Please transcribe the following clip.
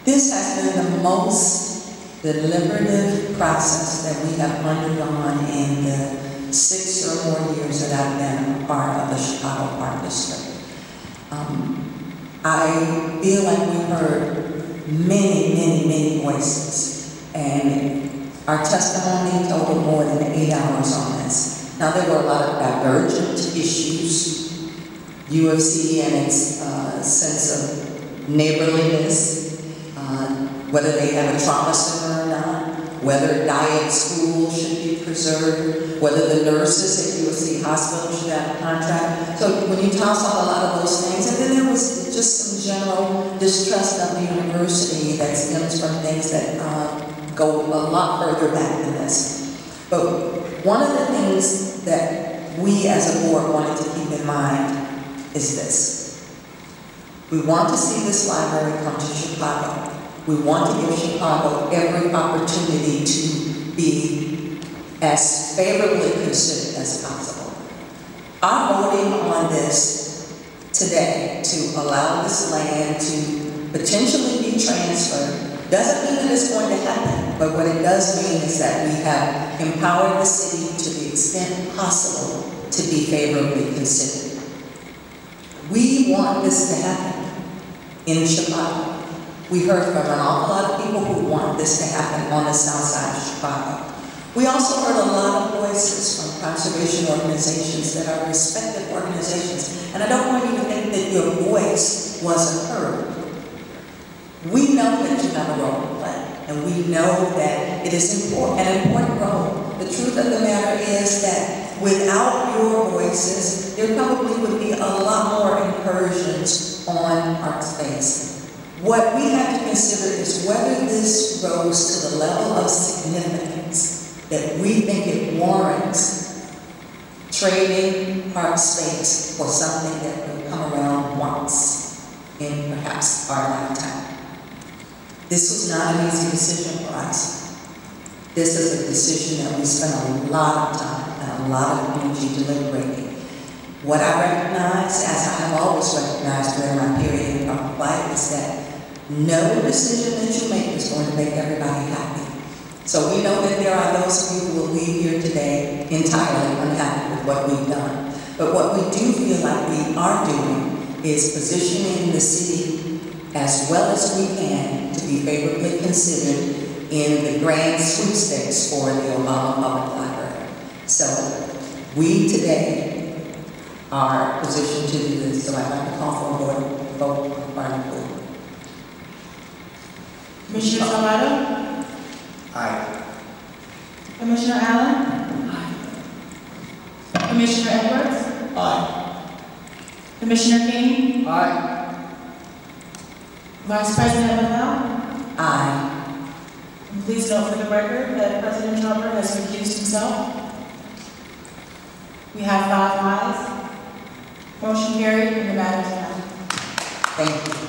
This has been the most deliberative process that we have undergone in the 6 or more years that I've been a part of the Chicago Park District. I feel like we heard many voices, and our testimony totaled more than 8 hours on this. Now, there were a lot of divergent issues, UFC and its sense of neighborliness, whether they have a trauma center or not, whether diet school should be preserved, whether the nurses at UFC Hospital should have a contract. So when you toss up a lot of those things, and then there was just some general distrust of the university that stems from things that go a lot further back than this. But one of the things that we as a board wanted to keep in mind is this. We want to see this library come to Chicago. We want to give Chicago every opportunity to be as favorably considered as possible. Our voting on this today to allow this land to potentially be transferred doesn't mean that it's going to happen, but what it does mean is that we have empowered the city to the extent possible to be favorably considered. We want this to happen in Chicago. We heard from an awful lot of people who want this to happen on the south side of Chicago. We also heard a lot of voices from conservation organizations that are respected organizations, and I don't want you to think that your voice wasn't heard. We know that you have a role to play, and we know that it is an important role. The truth of the matter is that without your voices, there probably would be a lot more incursions on park space. What we have to consider is whether this rose to the level of significance that we think it warrants trading park space for something that will come around once in perhaps our lifetime. This was not an easy decision for us. This is a decision that we spent a lot of time and a lot of energy deliberating. What I recognize, as I have always recognized during my period in public life, is that no decision that you make is going to make everybody happy. So we know that there are those of you who will leave here today entirely unhappy with what we've done. But what we do feel like we are doing is positioning the city as well as we can to be favorably considered in the grand sweepstakes for the Obama Public Library. So we today are positioned to do this. So I'd like to call for a vote on the part of the board. Commissioner Salado? Aye. Commissioner Allen? Aye. Commissioner Edwards? Aye. Commissioner King? Aye. Vice President Lavelle? Aye. And please note for the record that President Trump has recused himself. We have 5 ayes. Motion carried and the matter is passed. Thank you.